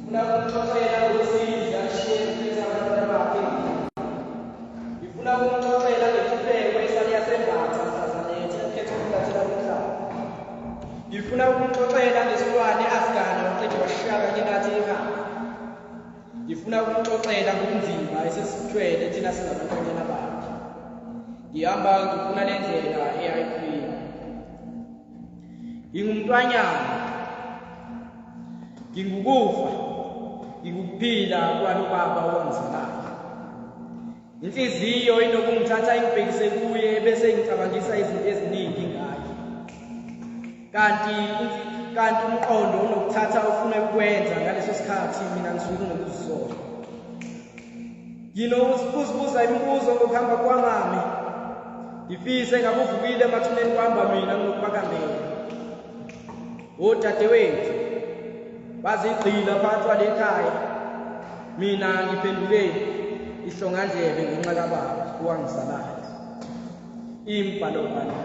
ngifuna ukumxoxela ngosizi ashiye kuphethe abantwana bakhe. Ngifuna ukumxoxela ngenhlupheko esale yasembatha mhlazalethe ukhethe ukulathela umhlaba. Ngifuna ukumxoxela ngesilwane asigana waqeda washaka ngenkathi ehamba. Ngifuna ukumxoxela ngobunzima esesithwele thina singabantwana bakhe. Ngihamba ngifuna le ndlela eyayiphila. Ngingumntwanyana, ngingukufa, ngingukuphila kwalo baba owangizalayo. Inhliziyo inokungithatha ingibhekise kuye bese ngicabangisa izinto eziningi ngayo. Kanti umqondo unokuthatha ufune ukwenza ngaleso sikhathi mina ngisuke ngikuzisola. Nginokuzibuza imibuzo ngokuhamba kwamame. Ngifise ngabe uvukile emathuneni kwahamba mina nginokubakambela. Odadewethu bazigqila phakathi kwalekhaya. Mina ngiphendule ihlongandlebe ngenxa kababa owangizalayo. Imbhalobala.